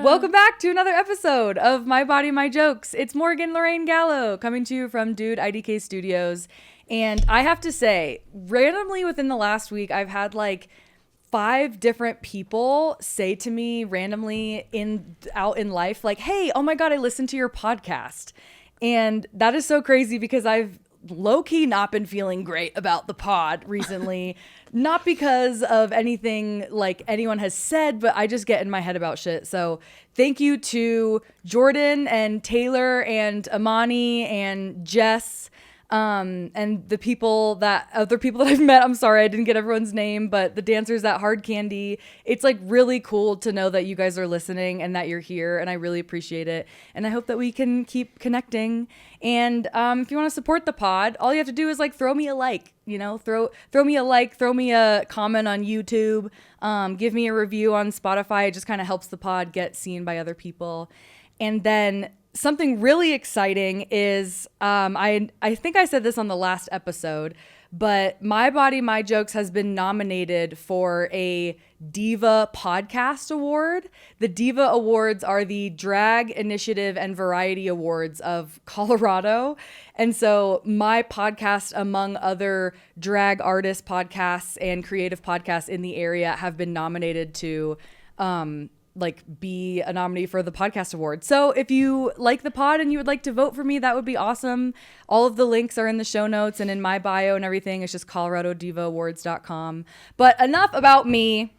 Welcome back to another episode of My Body, My Jokes. It's Morgan Lorraine Gallo coming to you from Dude IDK Studios. And I have to say, randomly within the last week, I've had like 5 different people say to me randomly out in life, like, hey, oh my God, I listened to your podcast. And that is so crazy because I've low-key not been feeling great about the pod recently. Not because of anything like anyone has said, but I just get in my head about shit. So thank you to Jordan and Taylor and Amani and Jess and other people that I've met. I'm sorry I didn't get everyone's name, but the dancers at Hard Candy. It's like really cool to know that you guys are listening and that you're here, and I really appreciate it. And I hope that we can keep connecting. And if you want to support the pod, all you have to do is like throw me a like, throw me a like, throw me a comment on YouTube, give me a review on Spotify. It just kind of helps the pod get seen by other people. And then something really exciting is, I think I said this on the last episode, but My Body, My Jokes has been nominated for a Diva Podcast Award. The Diva Awards are the drag initiative and variety awards of Colorado. And so my podcast, among other drag artist podcasts and creative podcasts in the area, have been nominated to be a nominee for the podcast award. So if you like the pod and you would like to vote for me, that would be awesome. All of the links are in the show notes and in my bio and everything. It's just coloradodivaawards.com. But enough about me.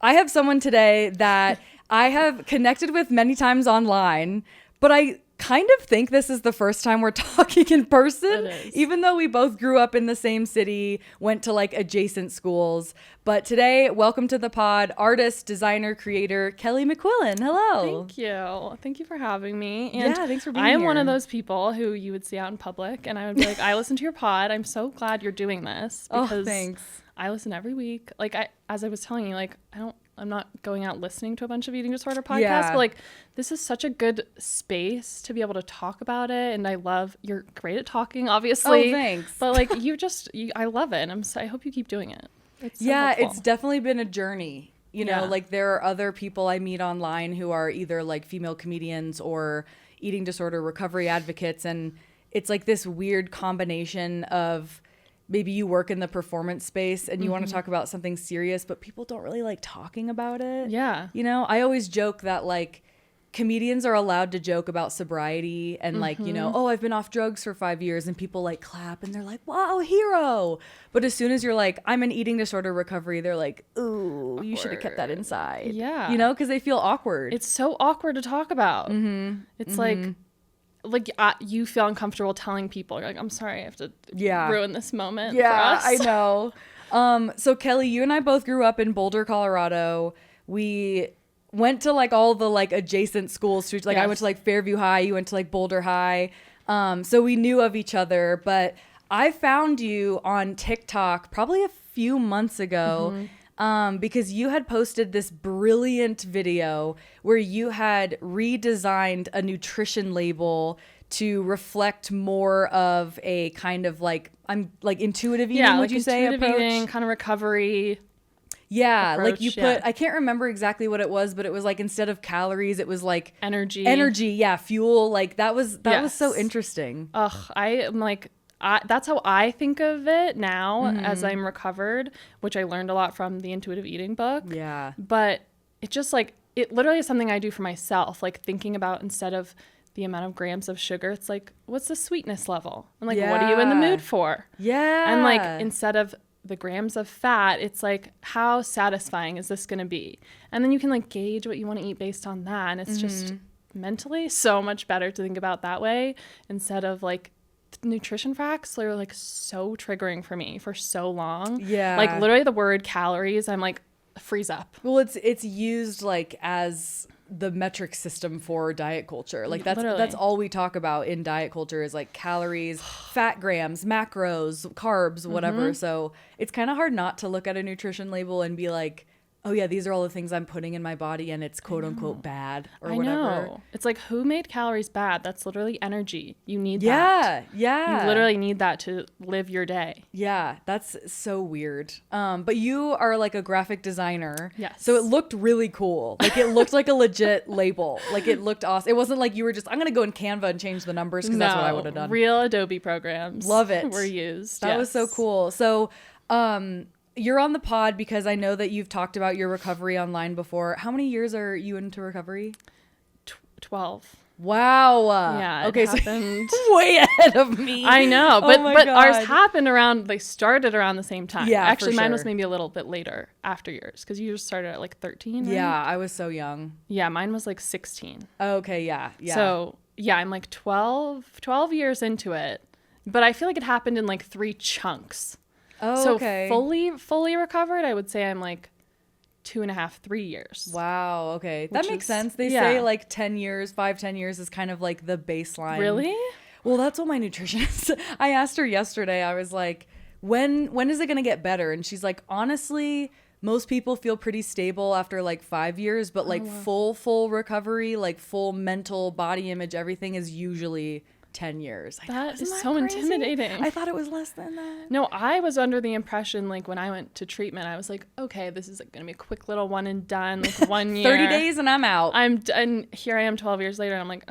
I have someone today that I have connected with many times online, but I kind of think this is the first time we're talking in person, even though we both grew up in the same city, went to like adjacent schools. But today, welcome to the pod, artist, designer, creator, Kelley McQuillen. Hello. Thank you. Thank you for having me. And yeah, thanks for being here. I am one of those people who you would see out in public and I would be like, I listen to your pod. I'm so glad you're doing this because thanks. I listen every week. Like as I was telling you, like I'm not going out listening to a bunch of eating disorder podcasts, but like this is such a good space to be able to talk about it. And you're great at talking, obviously. Oh, thanks. But like I love it. And I hope you keep doing it. It's so helpful. It's definitely been a journey. Like there are other people I meet online who are either like female comedians or eating disorder recovery advocates. And it's like this weird combination of maybe you work in the performance space and you want to talk about something serious, but people don't really like talking about it. Yeah. I always joke that like comedians are allowed to joke about sobriety and like, oh, I've been off drugs for 5 years, and people like clap and they're like, wow, hero. But as soon as you're like, I'm in eating disorder recovery, they're like, ooh, awkward. You should have kept that inside. Yeah. Because they feel awkward. It's so awkward to talk about. It's like you feel uncomfortable telling people, you're like, I'm sorry, I have to ruin this moment for us. I know. So Kelley, you and I both grew up in Boulder, Colorado. We went to like all the like adjacent schools. Like I went to like Fairview High, you went to like Boulder High. So we knew of each other, but I found you on TikTok probably a few months ago. Because you had posted this brilliant video where you had redesigned a nutrition label to reflect more of a kind of like intuitive eating, would you say, intuitive approach? Eating, kind of recovery. Yeah, approach, like you put, I can't remember exactly what it was, but it was like instead of calories, it was like energy, fuel. Like that was so interesting. I'm like, that's how I think of it now as I'm recovered, which I learned a lot from the intuitive eating book. Yeah. But it just like, it literally is something I do for myself, like thinking about instead of the amount of grams of sugar, it's like, what's the sweetness level? And like, what are you in the mood for? Yeah. And like, instead of the grams of fat, it's like, how satisfying is this going to be? And then you can like gauge what you want to eat based on that. And it's just mentally so much better to think about that way instead of like, nutrition facts are like so triggering for me for so long. Yeah. Like literally the word calories, I'm like freeze up. Well, it's used like as the metric system for diet culture. Like that's all we talk about in diet culture is like calories, fat grams, macros, carbs, whatever. So it's kind of hard not to look at a nutrition label and be like, oh yeah, these are all the things I'm putting in my body and it's quote unquote bad or I whatever. know. It's like, who made calories bad? That's literally energy. You need that. Yeah, yeah. You literally need that to live your day. Yeah, that's so weird. But you are like a graphic designer. Yes. So it looked really cool. Like it looked like a legit label. Like it looked awesome. It wasn't like you were just, I'm going to go in Canva and change the numbers because that's what I would have done. Real Adobe programs. Love it. Were used. That was so cool. So, you're on the pod because I know that you've talked about your recovery online before. How many years are you into recovery? 12. Wow. Yeah. Okay. Happened. So way ahead of me. I know, but Oh my but God. ours happened around. They started around the same time. Yeah, Actually, for mine was sure. maybe a little bit later after yours because you just started at like 13. Right? Yeah, I was so young. Yeah, mine was like 16. Okay. Yeah. Yeah. So yeah, I'm like 12 years into it, but I feel like it happened in like 3 chunks. oh, So okay. fully recovered, I would say I'm like 2.5, 3 years. Wow. Okay. That Which makes is- sense. They yeah. say like 10 years, 10 years is kind of like the baseline. Really? Well, that's what my nutritionist, I asked her yesterday. I was like, when is it going to get better? And she's like, honestly, most people feel pretty stable after like 5 years, but like full recovery, like full mental body image, everything is usually 10 years. I know, That isn't is that so crazy? intimidating. I thought it was less than that. No, I was under the impression, like, when I went to treatment, I was like, okay, this is like, going to be a quick little one and done, like 1 year. 30 days and I'm out. And here I am 12 years later, and I'm like,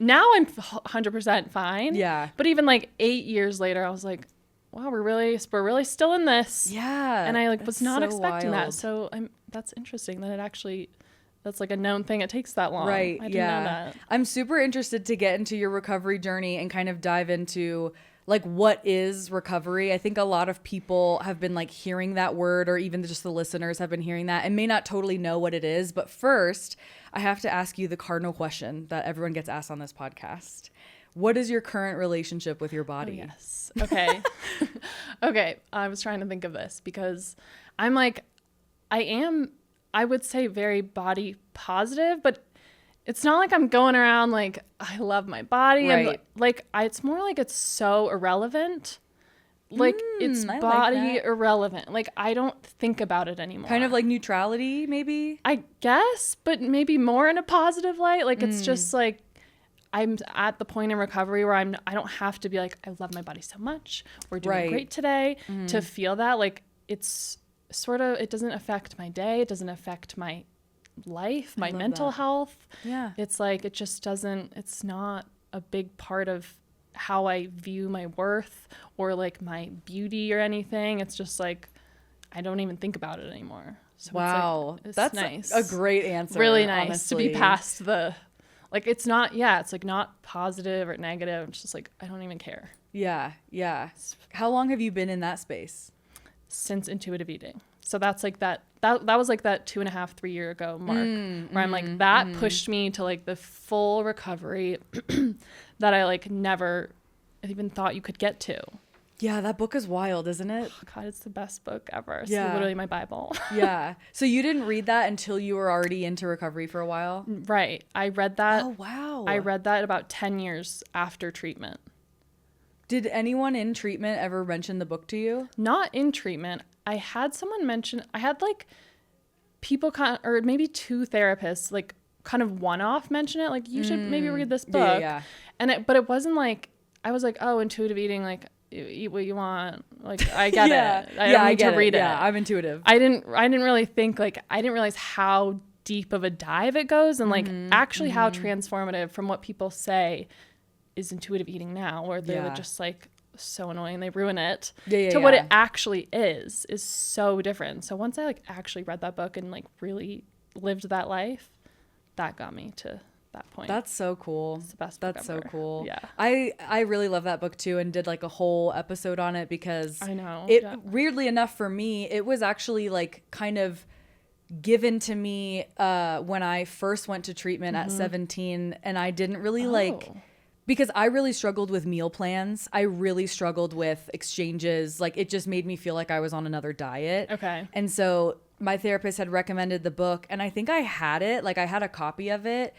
now I'm 100% fine. Yeah. But even like 8 years later, I was like, wow, we're really still in this. Yeah. And I like that's was not so expecting wild. that. So that's interesting that it actually, that's like a known thing. It takes that long. Right. I didn't Yeah. know that. I'm super interested to get into your recovery journey and kind of dive into like what is recovery. I think a lot of people have been like hearing that word, or even just the listeners have been hearing that and may not totally know what it is. But first, I have to ask you the cardinal question that everyone gets asked on this podcast. What is your current relationship with your body? Oh, yes. Okay. Okay. I was trying to think of this because I'm like, I would say very body positive, but it's not like I'm going around like, I love my body. Right. And like, it's more like it's so irrelevant. Like it's I like body that. irrelevant. Like I don't think about it anymore. Kind of like neutrality, maybe? I guess, but maybe more in a positive light. Like it's just like, I'm at the point in recovery where I don't have to be like, I love my body so much. We're doing Right. great today to feel that. Like it's sort of, it doesn't affect my day. It doesn't affect my life, my love mental that. health. Yeah. It's like, it just doesn't, it's not a big part of how I view my worth or like my beauty or anything. It's just like, I don't even think about it anymore. So Wow. it's, like, it's That's nice. a great answer. Really nice to be honestly. past the, like, it's not, yeah, it's like not positive or negative. It's just like, I don't even care. Yeah. Yeah. How long have you been in that space? Since intuitive eating. So that's like that was like that 2.5, 3 year ago mark where I'm like, that pushed me to like the full recovery that I like never even thought you could get to. Yeah, that book is wild, isn't it? God, it's the best book ever. It's Yeah. literally my Bible. Yeah. So you didn't read that until you were already into recovery for a while? Right. I read that. Oh, wow. I read that about 10 years after treatment. Did anyone in treatment ever mention the book to you? Not in treatment. I had someone mention, I had like people or maybe 2 therapists, like kind of one-off mention it. Like, you should maybe read this book. Yeah. But it wasn't like, I was like, oh, intuitive eating, like, you eat what you want. Like, I get Yeah. it. I don't need to read it. Yeah, I'm intuitive. I didn't really think, like, I didn't realize how deep of a dive it goes and like actually how transformative from what people say is intuitive eating now, where they're Yeah. just like so annoying, they ruin it, Yeah, to what it actually is so different. So once I like actually read that book and like really lived that life, that got me to that point. That's so cool. It's the best book That's so ever. cool. Yeah. I really love that book too, and did like a whole episode on it because I know. it Yeah. weirdly enough for me, it was actually like kind of given to me when I first went to treatment at 17, and I didn't really like, Oh. because I really struggled with meal plans. I really struggled with exchanges. Like, it just made me feel like I was on another diet. Okay. And so my therapist had recommended the book, and I think I had it, like I had a copy of it,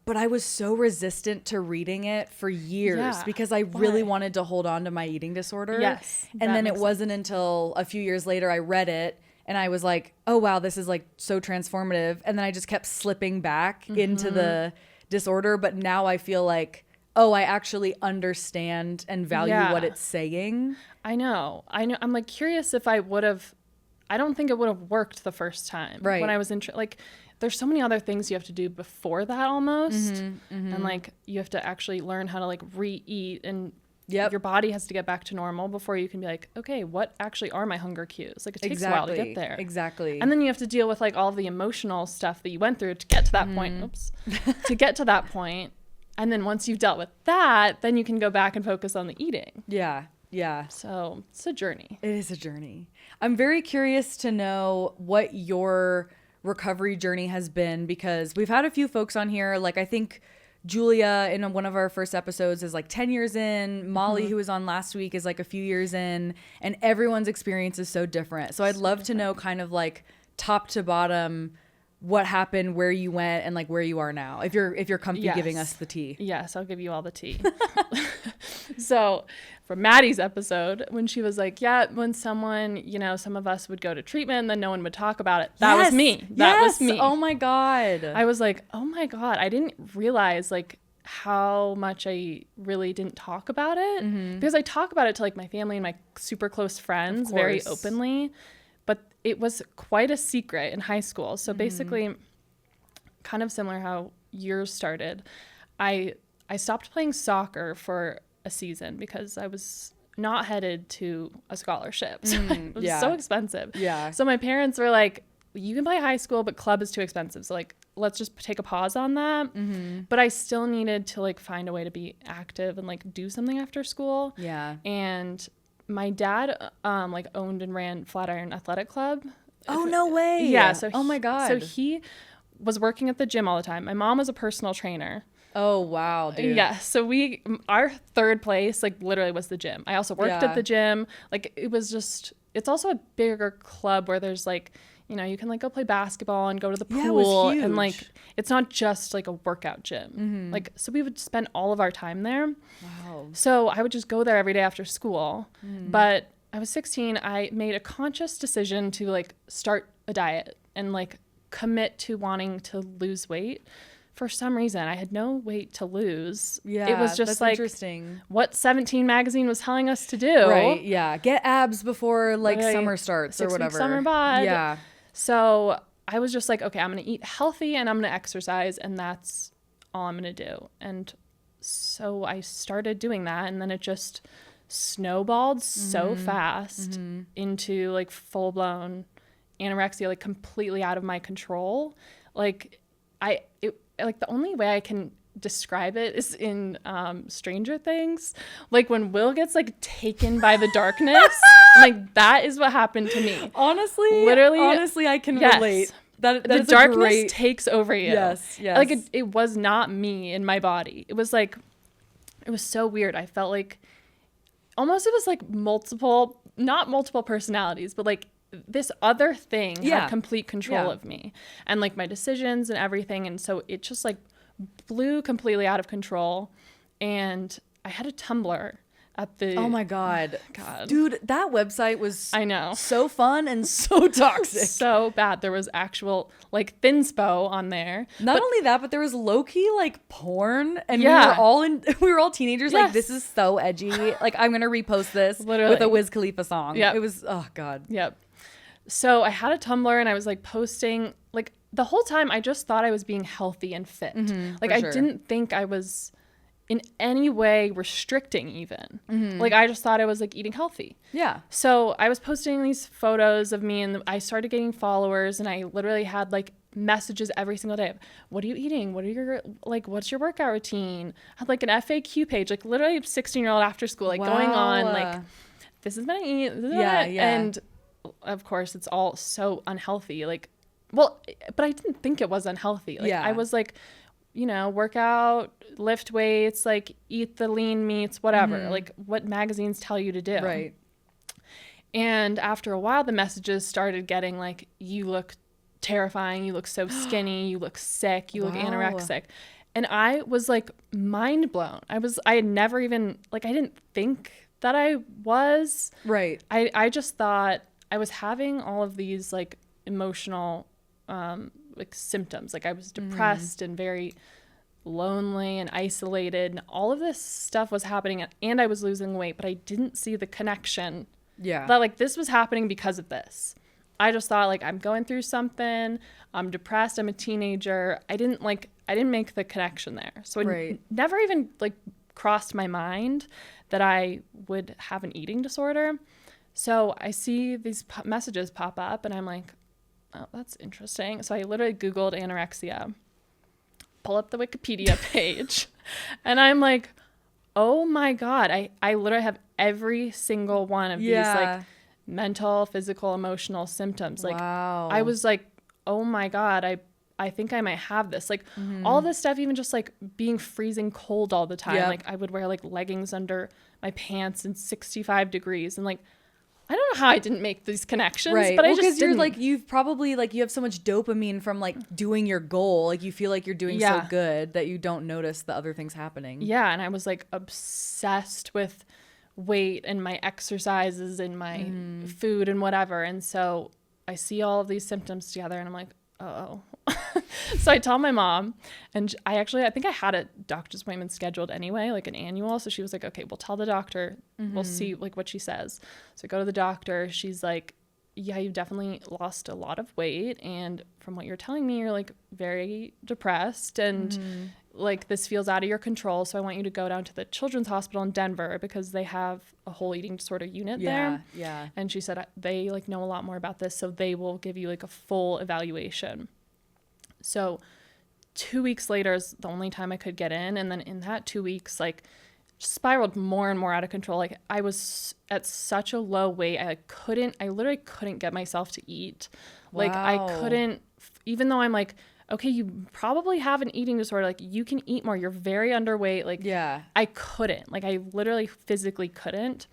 but I was so resistant to reading it for years Yeah. because I really Why? wanted to hold on to my eating disorder. Yes, And that then it makes wasn't until a few years later I read it, and I was like, oh wow, this is like so transformative. And then I just kept slipping back into the disorder. But now I feel like, oh, I actually understand and value what it's saying. I know. I'm like curious if I don't think it would have worked the first time. Right. When I was like, there's so many other things you have to do before that almost. And like, you have to actually learn how to like re-eat, and your body has to get back to normal before you can be like, okay, what actually are my hunger cues? Like, it takes a while to get there. Exactly. And then you have to deal with like all of the emotional stuff that you went through to get to that point. Oops. To get to that point. And then once you've dealt with that, then you can go back and focus on the eating. Yeah. Yeah. So it's a journey. It is a journey. I'm very curious to know what your recovery journey has been, because we've had a few folks on here. Like, I think Julia in one of our first episodes is like 10 years in. Molly, who was on last week, is like a few years in, and everyone's experience is so different. So I'd love to know kind of like top to bottom what happened, where you went, and like where you are now, if you're comfy giving us the tea. Yes, I'll give you all the tea. So for Maddie's episode, when she was like, yeah, when someone, you know, some of us would go to treatment, then no one would talk about it. That was me. That was me. Oh my God. I was like, oh my God. I didn't realize like how much I really didn't talk about it, because I talk about it to like my family and my super close friends very openly. But it was quite a secret in high school. So basically, kind of similar how yours started, I stopped playing soccer for a season because I was not headed to a scholarship. So it was so expensive. Yeah. So my parents were like, you can play high school, but club is too expensive. So like, let's just take a pause on that. But I still needed to like find a way to be active and like do something after school. Yeah. And my dad like owned and ran Flatiron Athletic Club. Oh, no way. Yeah. So oh my God. So he was working at the gym all the time. My mom was a personal trainer. Oh, wow, dude. Yeah. So our third place, like literally was the gym. I also worked at the gym. Like it was just, it's also a bigger club where there's like, you know, you can like go play basketball and go to the pool. It was huge. And like, it's not just like a workout gym. Like, so we would spend all of our time there. Wow. So I would just go there every day after school. But I was 16. I made a conscious decision to like start a diet and like commit to wanting to lose weight. For some reason, I had no weight to lose. Yeah, it was just that's like interesting. What 17 magazine was telling us to do. Right. Yeah. Get abs before like summer starts or whatever. Summer bod. Yeah. So I was just like, okay, I'm going to eat healthy and I'm going to exercise, and that's all I'm going to do. And so I started doing that, and then it just snowballed so fast into like full blown anorexia, like completely out of my control. Like like the only way I can describe it is in Stranger Things, like when Will gets like taken by the darkness. I'm like, that is what happened to me. Honestly, I can relate. That the darkness takes over you. Yes. Like it was not me in my body. It was like, it was so weird. I felt like almost it was like not multiple personalities, but like this other thing had complete control of me and like my decisions and everything. And so it just like blew completely out of control. And I had a Tumblr at the... Oh my God. Dude, that website was so fun and so toxic. So bad. There was actual like thinspo on there. Not only that, but there was low-key like porn, and we were all teenagers. Like, this is so edgy. Like, I'm gonna repost this with a Wiz Khalifa song. It was, oh God. Yep. So I had a Tumblr, and I was like posting, like the whole time I just thought I was being healthy and fit. Like I didn't think I was in any way restricting even. Like I just thought I was like eating healthy. Yeah. So I was posting these photos of me, and I started getting followers, and I literally had like messages every single day. What are you eating? What are your, like, what's your workout routine? I had like an FAQ page, like literally 16-year-old after school, like going on like, this is what I eat. And of course it's all so unhealthy. Like, well, but I didn't think it was unhealthy. Like I was like, you know, work out, lift weights, like eat the lean meats, whatever, like what magazines tell you to do. Right. And after a while, the messages started getting like, you look terrifying. You look so skinny. You look sick. You look anorexic. And I was like mind blown. I had never even, like, I didn't think that I was. Right. I just thought I was having all of these like emotional like symptoms. Like I was depressed and very lonely and isolated, and all of this stuff was happening, and I was losing weight, but I didn't see the connection. Yeah. That like this was happening because of this. I just thought like I'm going through something. I'm depressed. I'm a teenager. I didn't make the connection there. So it never even like crossed my mind that I would have an eating disorder. So I see these messages pop up and I'm like, oh, that's interesting. So I literally Googled anorexia, pull up the Wikipedia page, and I'm like, oh my God, I literally have every single one of these like mental, physical, emotional symptoms. Like I was like, oh my God, I think I might have this. Like all this stuff, even just like being freezing cold all the time. Like I would wear like leggings under my pants in 65 degrees. And like, I don't know how I didn't make these connections, but I just didn't. Like you've probably like, you have so much dopamine from like doing your goal. Like you feel like you're doing so good that you don't notice the other things happening. Yeah. And I was like obsessed with weight and my exercises and my food and whatever. And so I see all of these symptoms together and I'm like, oh. So I tell my mom, and I think I had a doctor's appointment scheduled anyway, like an annual. So she was like, okay, we'll tell the doctor. We'll see like what she says. So I go to the doctor. She's like, yeah, you've definitely lost a lot of weight. And from what you're telling me, you're like very depressed and like this feels out of your control. So I want you to go down to the Children's Hospital in Denver because they have a whole eating disorder unit there. Yeah. And she said they like know a lot more about this. So they will give you like a full evaluation. So 2 weeks later is the only time I could get in. And then in that 2 weeks, like spiraled more and more out of control. Like I was at such a low weight. I literally couldn't get myself to eat. Like I couldn't, even though I'm like, okay, you probably have an eating disorder. Like you can eat more. You're very underweight. Like I couldn't, like I literally physically couldn't.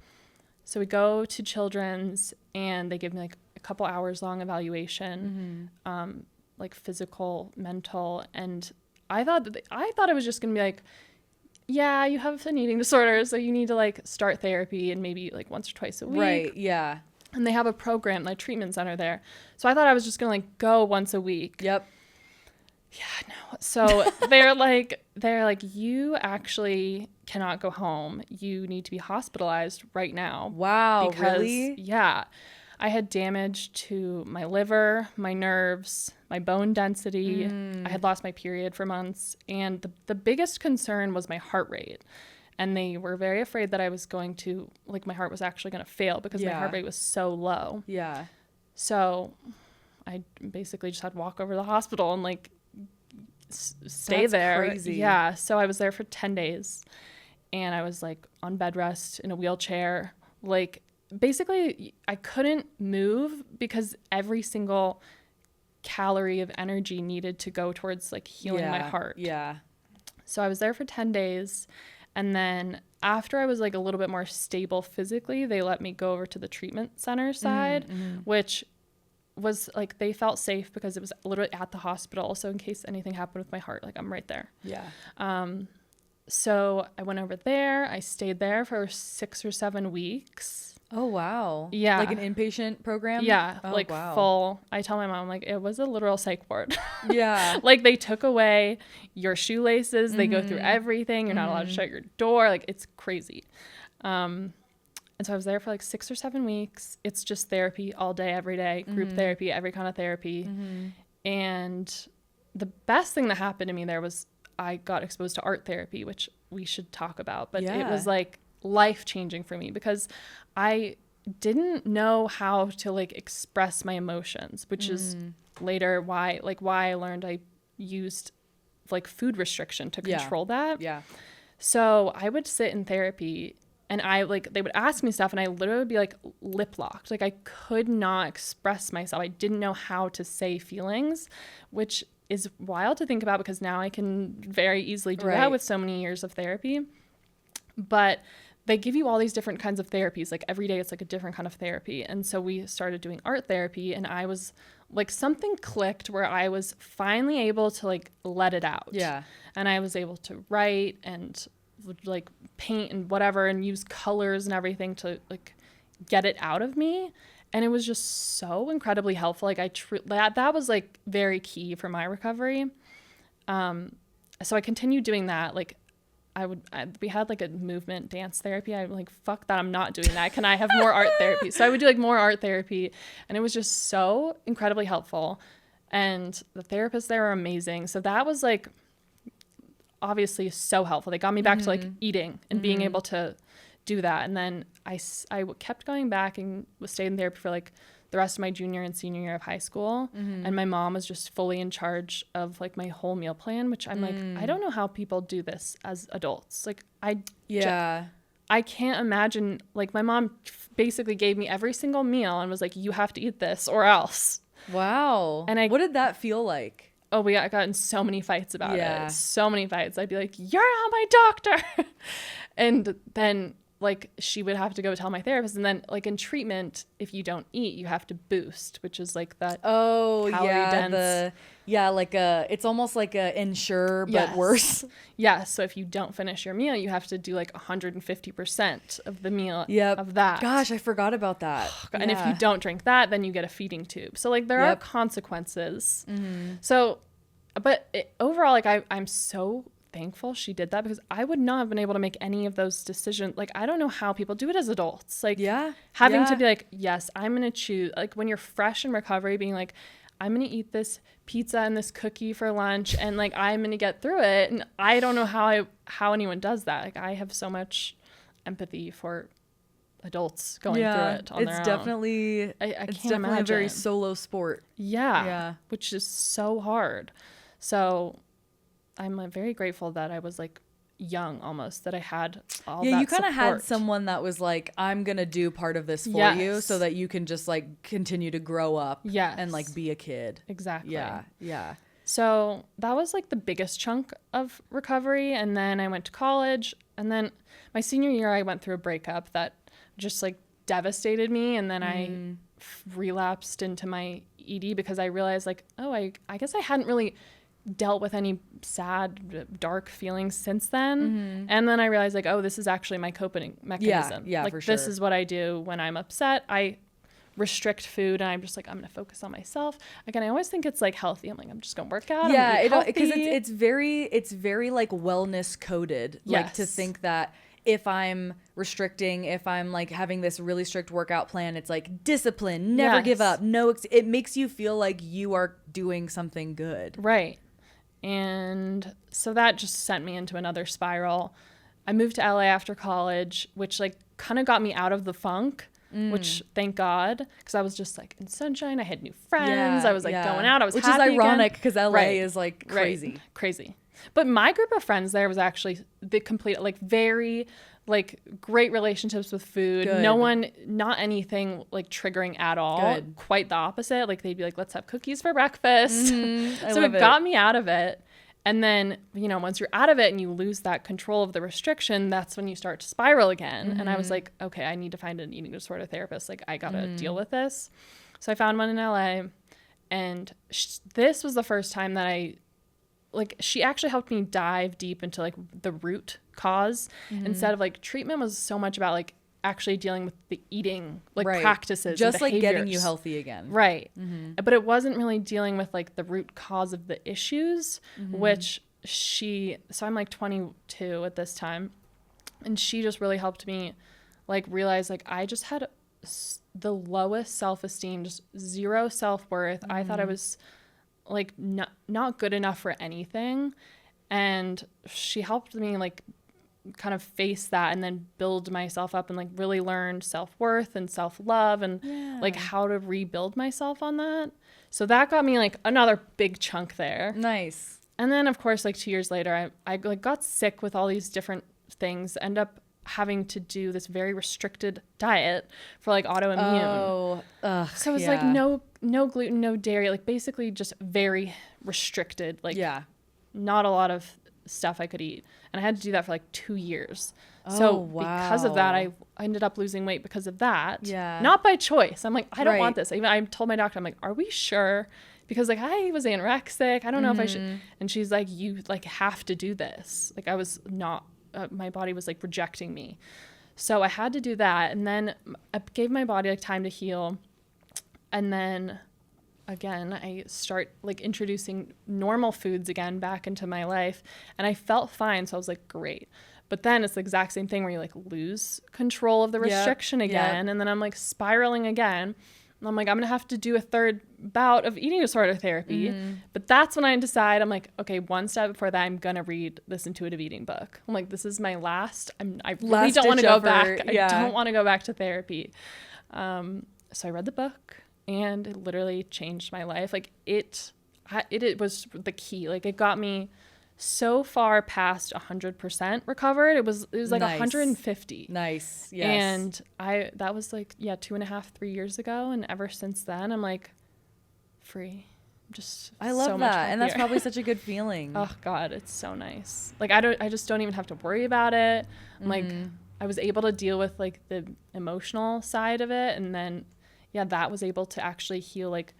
So we go to Children's and they give me like a couple hours long evaluation. Like physical, mental, and I thought it was just gonna be like, yeah, you have an eating disorder, so you need to like start therapy and maybe like once or twice a week. Right. Yeah. And they have a program, like treatment center there. So I thought I was just gonna like go once a week. Yep. Yeah, no. So they're like, you actually cannot go home. You need to be hospitalized right now. Wow. Because, really? Yeah. I had damage to my liver, my nerves, my bone density. I had lost my period for months. And the biggest concern was my heart rate. And they were very afraid that I was going to, like, my heart was actually going to fail because my heart rate was so low. Yeah. So I basically just had to walk over to the hospital and, like, stay That's there. Crazy. Yeah. So I was there for 10 days. And I was, like, on bed rest in a wheelchair, like, basically I couldn't move because every single calorie of energy needed to go towards like healing my heart. Yeah. So I was there for 10 days. And then after I was like a little bit more stable physically, they let me go over to the treatment center side, which was like, they felt safe because it was literally at the hospital. So in case anything happened with my heart, like I'm right there. Yeah. So I went over there. I stayed there for 6 or 7 weeks. Oh, wow. Yeah. Like an inpatient program? Yeah. Oh, like wow. full. I tell my mom, like, it was a literal psych ward. Yeah. Like they took away your shoelaces. They go through everything. You're not allowed to shut your door. Like it's crazy. And so I was there for like 6 or 7 weeks. It's just therapy all day, every day, group therapy, every kind of therapy. And the best thing that happened to me there was I got exposed to art therapy, which we should talk about. But it was like life-changing for me because I didn't know how to like express my emotions, which is later why I learned I used like food restriction to control that. Yeah. So I would sit in therapy and they would ask me stuff and I literally would be like lip locked. Like I could not express myself. I didn't know how to say feelings, which is wild to think about because now I can very easily do that with so many years of therapy. But they give you all these different kinds of therapies. Like every day it's like a different kind of therapy. And so we started doing art therapy and I was like, something clicked where I was finally able to like let it out. Yeah. And I was able to write and like paint and whatever and use colors and everything to like get it out of me. And it was just so incredibly helpful. Like that was like very key for my recovery. So I continued doing that. Like we had like a movement dance therapy. I'm like, fuck that. I'm not doing that. Can I have more art therapy? So I would do like more art therapy, and it was just so incredibly helpful. And the therapists there are amazing. So that was like obviously so helpful. They got me back to like eating and being able to do that. And then I kept going back and stayed in therapy for like the rest of my junior and senior year of high school. And my mom was just fully in charge of like my whole meal plan, which I'm like, I don't know how people do this as adults. Like I can't imagine. Like my mom basically gave me every single meal and was like, you have to eat this or else. Wow. And what did that feel like? Oh, I got in so many fights about it. So many fights. I'd be like, you're not my doctor. And then like she would have to go tell my therapist. And then like in treatment, if you don't eat, you have to boost, which is like that calorie dense. It's almost like a Ensure, but worse. Yeah. So if you don't finish your meal, you have to do like 150% of the meal of that. Gosh, I forgot about that. And if you don't drink that, then you get a feeding tube. So like there are consequences. So, but overall, like I'm so thankful she did that, because I would not have been able to make any of those decisions. Like I don't know how people do it as adults. Like having to be like, yes, I'm going to choose, like when you're fresh in recovery, being like, I'm going to eat this pizza and this cookie for lunch, and like I'm going to get through it. And I don't know how anyone does that. Like I have so much empathy for adults going through it on their own. It's definitely a very solo sport. Which is so hard. So I'm very grateful that I was like young almost, that I had all that you kind of support. had someone that was like, I'm gonna do part of this for you, so that you can just like continue to grow up and like be a kid. Exactly. So that was like the biggest chunk of recovery. And then I went to college, and then my senior year I went through a breakup that just like devastated me. And then I relapsed into my ED because I realized like, oh, I guess I hadn't really dealt with any sad, dark feelings since then. And then I realized like, oh, this is actually my coping mechanism. Like for sure. This is what I do when I'm upset. I restrict food, and I'm just like, I'm gonna focus on myself. Again, I always think it's like healthy. I'm like, I'm just gonna work out. Because it's very like wellness coded. Like to think that if I'm restricting, if I'm like having this really strict workout plan, it's like discipline, never give up. It makes you feel like you are doing something good. Right. And so that just sent me into another spiral. I moved to LA after college, which like kind of got me out of the funk, which thank God, because I was just like in sunshine. I had new friends. I was like going out. I was which happy is ironic because LA again. is like crazy. Crazy. But my group of friends there was actually the complete, like very like great relationships with food. Good. Not anything like triggering at all. Good. Quite the opposite. Like they'd be like, let's have cookies for breakfast. So it got me out of it. And then, once you're out of it and you lose that control of the restriction, that's when you start to spiral again. And I was like, okay, I need to find an eating disorder therapist. Like I got to deal with this. So I found one in LA, and this was the first time that she actually helped me dive deep into like the root cause instead of like treatment was so much about like actually dealing with the eating like practices, just like getting you healthy again. Right. But it wasn't really dealing with like the root cause of the issues, which so I'm like 22 at this time, and she just really helped me like realize like I just had the lowest self-esteem, just zero self-worth. I thought I was like not good enough for anything, and she helped me like kind of face that and then build myself up and like really learn self-worth and self-love and like how to rebuild myself on that. So that got me like another big chunk there. Nice. And then of course like 2 years later I like got sick with all these different things, end up having to do this very restricted diet for like autoimmune. So it was like no gluten, no dairy, like basically just very restricted, like not a lot of stuff I could eat. And I had to do that for like 2 years. Because of that, I ended up losing weight because of that. Not by choice. I'm like, I don't want this. Even I told my doctor, I'm like, are we sure? Because like I was anorexic. I don't know if I should. And she's like, you like have to do this. Like I was not, my body was like rejecting me. So I had to do that. And then I gave my body like time to heal. And then again, I start like introducing normal foods again back into my life, and I felt fine. So I was like, great. But then it's the exact same thing where you like lose control of the restriction again. And then I'm like spiraling again. And I'm like, I'm going to have to do a third bout of eating disorder therapy. But that's when I decide, I'm like, okay, one step before that, I'm going to read this intuitive eating book. I'm like, this is my I really don't want to go back. I don't want to go back to therapy. So I read the book, and it literally changed my life. Like it was the key. Like it got me so far past 100% recovered. It was like Nice. 150. Nice. Yes. And that was like 2.5, 3 years ago. And ever since then, I'm like free. Just I love so much that. And that's happier. probably such a good feeling. Oh God, it's so nice. Like I just don't even have to worry about it. I'm like, I was able to deal with like the emotional side of it. And then, that was able to actually heal like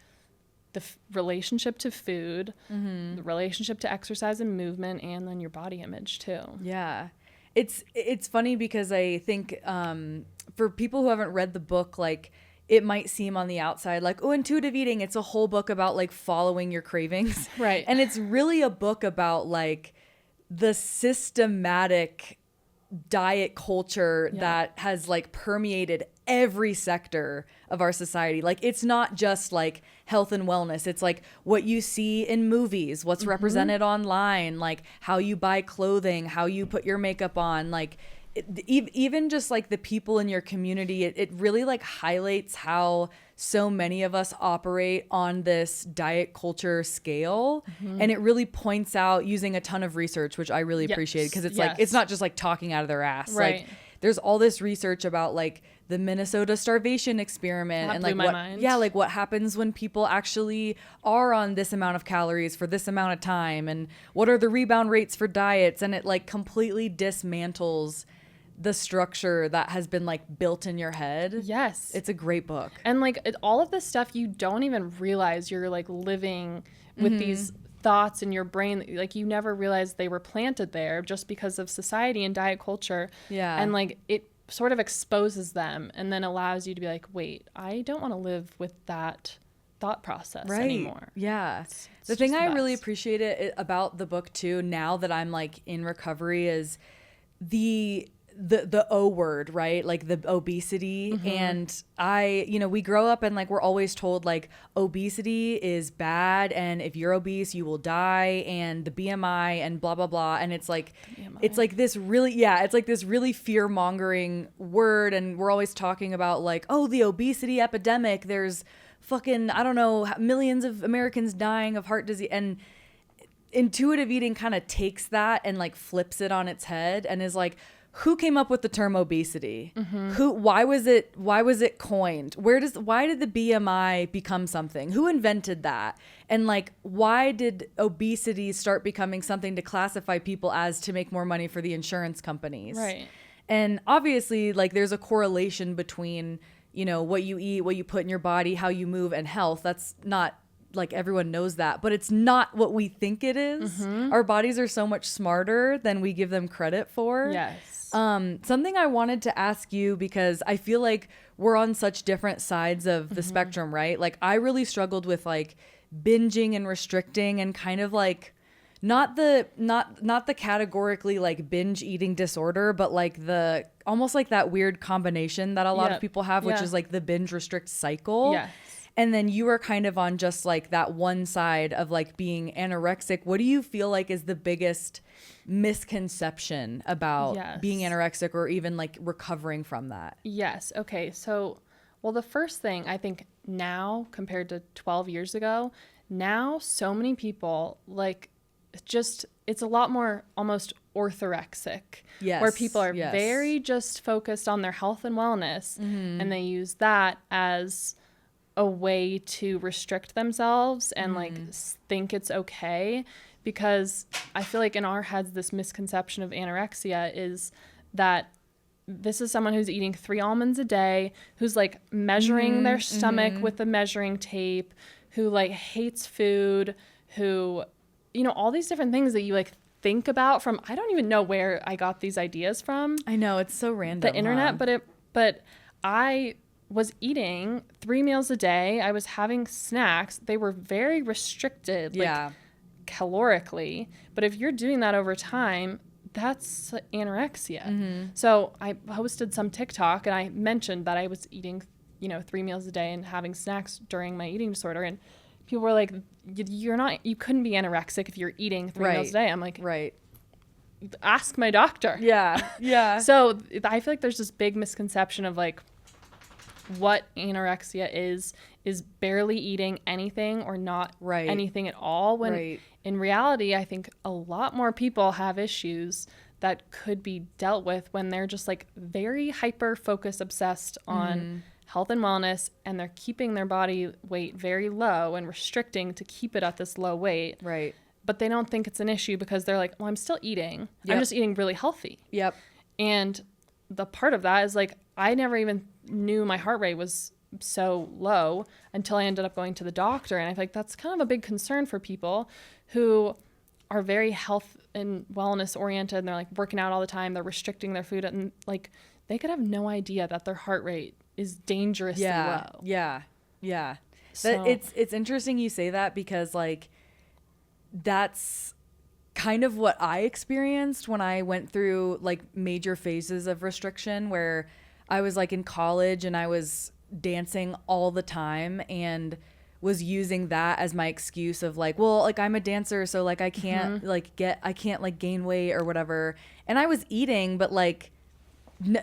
the relationship to food, the relationship to exercise and movement, and then your body image too. Yeah. It's funny because I think for people who haven't read the book, like it might seem on the outside like, oh, intuitive eating, it's a whole book about like following your cravings. Right. And it's really a book about like the systematic diet culture that has like permeated every sector of our society. Like it's not just like health and wellness. It's like what you see in movies, what's represented online, like how you buy clothing, how you put your makeup on, like even just like the people in your community. It really like highlights how so many of us operate on this diet culture scale. And it really points out using a ton of research, which I really appreciated, because it's like, it's not just like talking out of their ass. Right. Like there's all this research about like the Minnesota starvation experiment and like what happens when people actually are on this amount of calories for this amount of time, and what are the rebound rates for diets. And it like completely dismantles the structure that has been like built in your head. Yes. It's a great book. And like all of this stuff, you don't even realize you're like living with these thoughts in your brain. Like you never realized they were planted there just because of society and diet culture. Yeah. And like it sort of exposes them and then allows you to be like, wait, I don't want to live with that thought process anymore. Yeah. It's The thing just I the really best. appreciate about the book too, now that I'm like in recovery, is the O word, right? Like the obesity. And we grow up and like we're always told like obesity is bad, and if you're obese you will die, and the BMI and blah blah blah. And it's like this really fear-mongering word, and we're always talking about like, oh, the obesity epidemic, there's fucking, I don't know, millions of Americans dying of heart disease. And intuitive eating kind of takes that and like flips it on its head and is like, who came up with the term obesity? Why was it coined? Why did the BMI become something? Who invented that? And like, why did obesity start becoming something to classify people as to make more money for the insurance companies? Right. And obviously like there's a correlation between, what you eat, what you put in your body, how you move, and health. That's not like everyone knows that, but it's not what we think it is. Our bodies are so much smarter than we give them credit for. Yes. Something I wanted to ask you, because I feel like we're on such different sides of the spectrum, right? Like I really struggled with like binging and restricting, and kind of like not the categorically like binge eating disorder, but like the almost like that weird combination that a lot of people have, which is like the binge restrict cycle. Yes. And then you were kind of on just like that one side of like being anorexic. What do you feel like is the biggest misconception about being anorexic, or even like recovering from that? Yes. Okay. So, well, the first thing I think now compared to 12 years ago, now so many people like it's a lot more almost orthorexic, where people are very just focused on their health and wellness, and they use that as a way to restrict themselves and like think it's okay. Because I feel like in our heads, this misconception of anorexia is that this is someone who's eating 3 almonds a day, who's like measuring their stomach with a measuring tape, who like hates food, who, all these different things that you like think about from, I don't even know where I got these ideas from. I know, it's so random. The internet, but I was eating 3 meals a day. I was having snacks. They were very restricted, like calorically. But if you're doing that over time, that's anorexia. So I posted some TikTok and I mentioned that I was eating, 3 meals a day and having snacks during my eating disorder. And people were like, you couldn't be anorexic if you're eating 3 meals a day. I'm like, ask my doctor. Yeah. So I feel like there's this big misconception of like what anorexia is barely eating anything or not anything at all. When in reality, I think a lot more people have issues that could be dealt with when they're just like very hyper focus obsessed on health and wellness, and they're keeping their body weight very low and restricting to keep it at this low weight. Right. But they don't think it's an issue because they're like, well, I'm still eating. I'm just eating really healthy. Yep. And the part of that is like, I never even knew my heart rate was so low until I ended up going to the doctor. And I feel like that's kind of a big concern for people who are very health and wellness oriented and they're like working out all the time. They're restricting their food and like they could have no idea that their heart rate is dangerously low. Yeah. So It's interesting you say that because like that's kind of what I experienced when I went through like major phases of restriction where I was like in college and I was dancing all the time and was using that as my excuse of like, well, like I'm a dancer, so like I can't I can't like gain weight or whatever. And I was eating, but like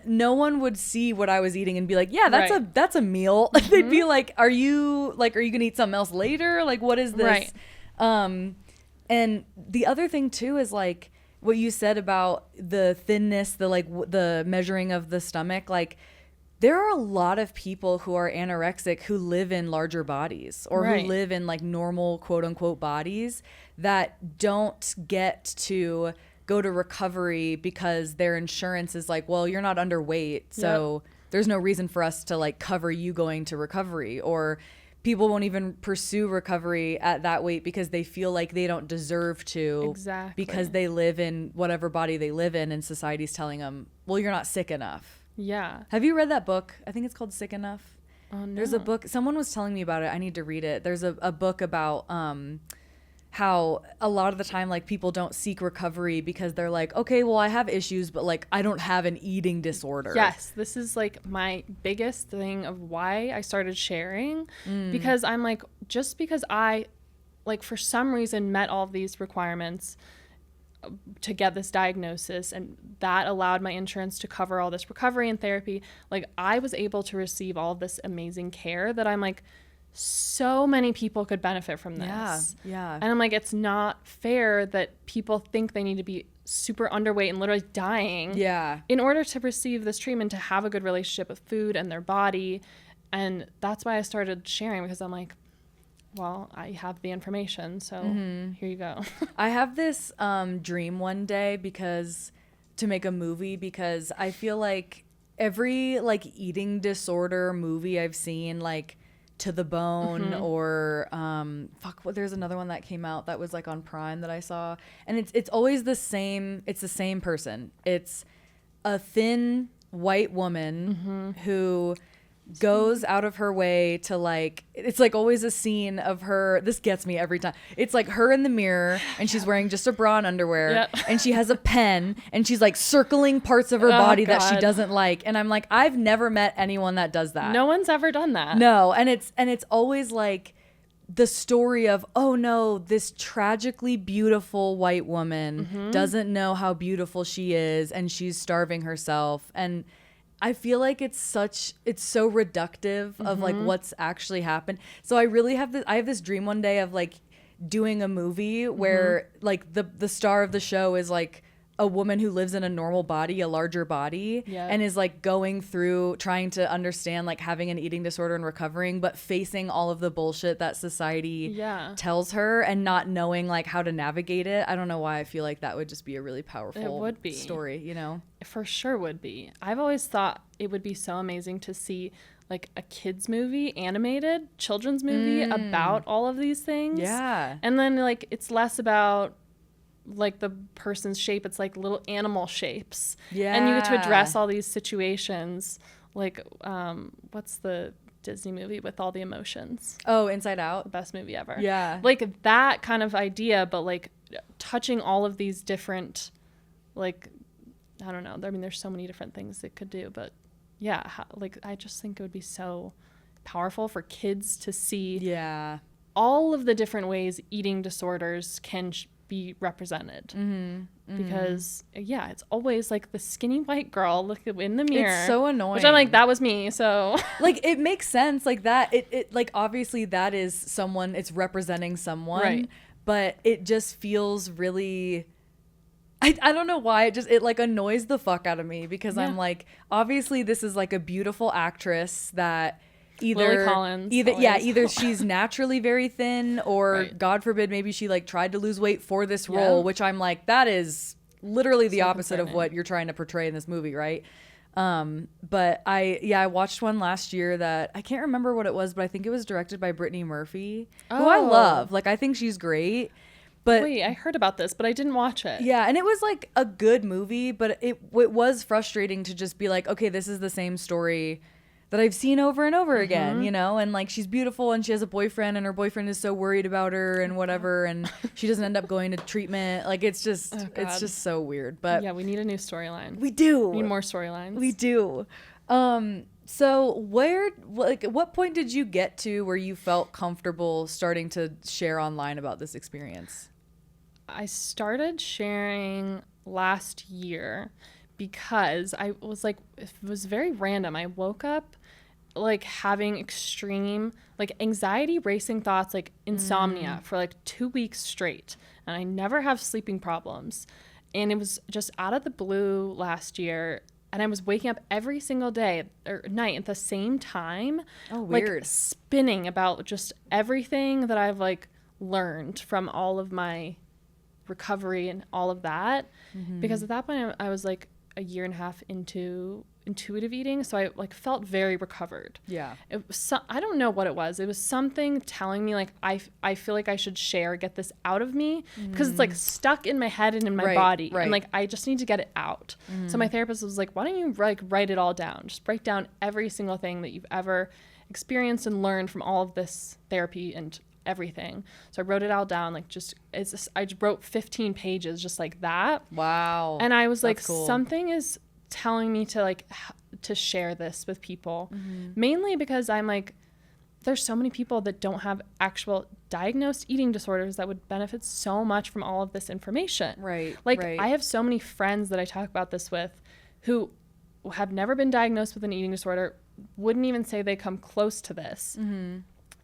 no one would see what I was eating and be like, yeah, that's a meal. They'd be like, are you gonna eat something else later? Like, what is this? And the other thing too is like what you said about the thinness, the measuring of the stomach. Like there are a lot of people who are anorexic who live in larger bodies or who live in like normal quote unquote bodies that don't get to go to recovery because their insurance is like, well, you're not underweight, so there's no reason for us to like cover you going to recovery. Or people won't even pursue recovery at that weight because they feel like they don't deserve to because they live in whatever body they live in and society's telling them, well, you're not sick enough. Yeah. Have you read that book? I think it's called Sick Enough. Oh, no. There's a book. Someone was telling me about it. I need to read it. There's a book about how a lot of the time like people don't seek recovery because they're like, okay, well, I have issues, but like I don't have an eating disorder. Yes, this is like my biggest thing of why I started sharing because I'm like, just because I like for some reason met all of these requirements to get this diagnosis and that allowed my insurance to cover all this recovery and therapy, like I was able to receive all of this amazing care that I'm like, so many people could benefit from this. Yeah. And I'm like, it's not fair that people think they need to be super underweight and literally dying in order to receive this treatment, to have a good relationship with food and their body. And that's why I started sharing, because I'm like, well, I have the information, so here you go. I have this dream one day to make a movie, because I feel like every like eating disorder movie I've seen, like To the Bone or there's another one that came out that was like on Prime that I saw, and it's always the same. It's the same person. It's a thin white woman who goes out of her way to like, it's like always a scene of her. This gets me every time. It's like her in the mirror and she's wearing just a bra and underwear and she has a pen and she's like circling parts of her body that she doesn't like. And I'm like, I've never met anyone that does that. No one's ever done that. No. And it's always like the story of, oh no, this tragically beautiful white woman doesn't know how beautiful she is and she's starving herself. And I feel like it's so reductive of like what's actually happened. So I really have this dream one day of like doing a movie where like the star of the show is like a woman who lives in a normal body, a larger body, and is like going through trying to understand like having an eating disorder and recovering, but facing all of the bullshit that society tells her and not knowing like how to navigate it. I don't know why I feel like that would just be a really powerful story, you know? For sure would be. I've always thought it would be so amazing to see like a kids movie, animated children's movie about all of these things. Yeah. And then like it's less about like the person's shape, it's like little animal shapes. Yeah. And you get to address all these situations like what's the Disney movie with all the emotions? Oh, Inside Out. The best movie ever. Yeah. Like that kind of idea, but like touching all of these different, like, I don't know. I mean, there's so many different things it could do, but yeah, like I just think it would be so powerful for kids to see all of the different ways eating disorders can be represented. Because it's always like the skinny white girl look in the mirror. It's so annoying. Which I'm like, that was me. So like it makes sense like that. It like obviously that is someone, it's representing someone, right. But it just feels really, I don't know why it like annoys the fuck out of me because I'm like, obviously this is like a beautiful actress that either she's naturally very thin or right. God forbid maybe she like tried to lose weight for this role, which I'm like, that is literally the opposite of what you're trying to portray in this movie, right? But I watched one last year that I can't remember what it was, but I think it was directed by Brittany Murphy, who I love. Like I think she's great. But wait, I heard about this, but I didn't watch it. Yeah, and it was like a good movie, but it was frustrating to just be like, okay, this is the same story that I've seen over and over again, you know? And like she's beautiful and she has a boyfriend and her boyfriend is so worried about her and whatever and she doesn't end up going to treatment. Like it's just so weird. But yeah, we need a new storyline. We do. We need more storylines. We do. So what point did you get to where you felt comfortable starting to share online about this experience? I started sharing last year because I was like, it was very random. I woke up like having extreme like anxiety, racing thoughts, like insomnia for like 2 weeks straight. And I never have sleeping problems. And it was just out of the blue last year. And I was waking up every single day or night at the same time. Oh, weird. Like spinning about just everything that I've like learned from all of my recovery and all of that. Because at that point I was like a year and a half into intuitive eating, so I like felt very recovered. It was I don't know what it was. It was something telling me like I feel like I should get this out of me because it's like stuck in my head and in my body, and like I just need to get it out. So my therapist was like, why don't you like write it all down? Just break down every single thing that you've ever experienced and learned from all of this therapy and everything. So I wrote it all down, like I just wrote 15 pages just like that. Wow. And I was like, cool. Something is telling me to like to share this with people, mainly because I'm like, there's so many people that don't have actual diagnosed eating disorders that would benefit so much from all of this information. Like I have so many friends that I talk about this with who have never been diagnosed with an eating disorder, wouldn't even say they come close to this.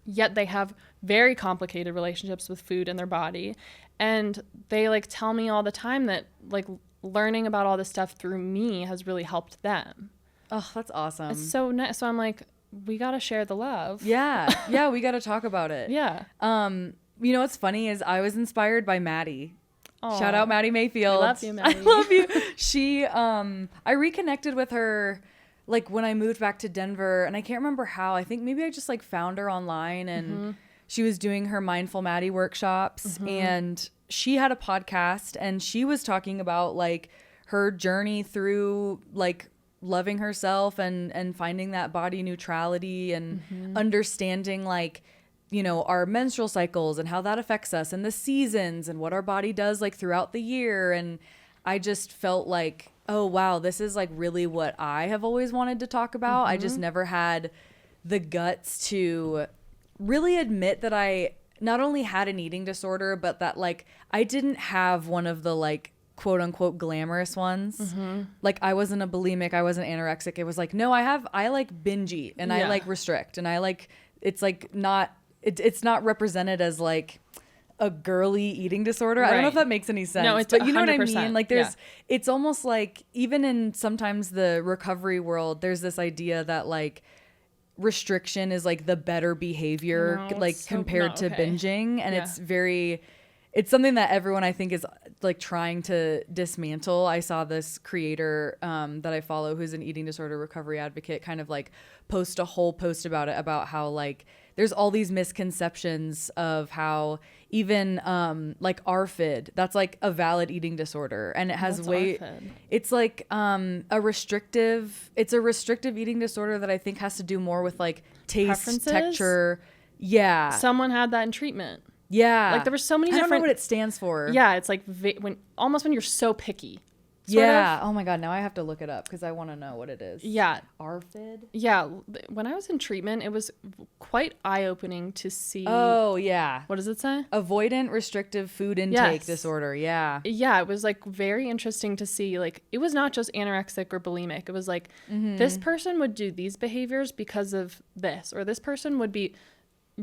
Yet they have very complicated relationships with food and their body. And they like tell me all the time that like learning about all this stuff through me has really helped them. Oh, that's awesome. It's so nice. So I'm like, we got to share the love. Yeah, we got to talk about it. Yeah. You know what's funny is I was inspired by Maddie. Aww. Shout out Maddie Mayfield. I love you, Maddie. I love you. She, I reconnected with her like when I moved back to Denver, and I can't remember how. I think maybe I just like found her online and she was doing her Mindful Maddie workshops and she had a podcast and she was talking about like her journey through like loving herself and finding that body neutrality and understanding like, you know, our menstrual cycles and how that affects us and the seasons and what our body does like throughout the year. And I just felt like, oh, wow, this is like really what I have always wanted to talk about. I just never had the guts to really admit that I not only had an eating disorder, but that like I didn't have one of the like quote unquote glamorous ones. Like I wasn't a bulimic, I wasn't anorexic. It was like, no, I like binge eat and I like restrict and I like, it's like not, it's not represented as like a girly eating disorder. I don't know if that makes any sense. No, it's but you know 100%. What I mean? Like there's, it's almost like even in sometimes the recovery world, there's this idea that like restriction is like the better behavior, like compared to binging. And it's something that everyone I think is like trying to dismantle. I saw this creator that I follow who's an eating disorder recovery advocate kind of like post a whole post about it, about how like there's all these misconceptions of how even like ARFID, that's like a valid eating disorder, and it has it's like a restrictive eating disorder that I think has to do more with like taste, texture. Yeah. Someone had that in treatment. Yeah. Like there were so many different. I don't know what it stands for. Yeah, it's like when you're so picky. Yeah. Oh my God. Now I have to look it up because I want to know what it is. Yeah. ARFID? Yeah. When I was in treatment, it was quite eye-opening to see. Oh, yeah. What does it say? Avoidant restrictive food intake disorder. Yeah. Yeah. It was like very interesting to see. Like it was not just anorexic or bulimic. It was like this person would do these behaviors because of this, or this person would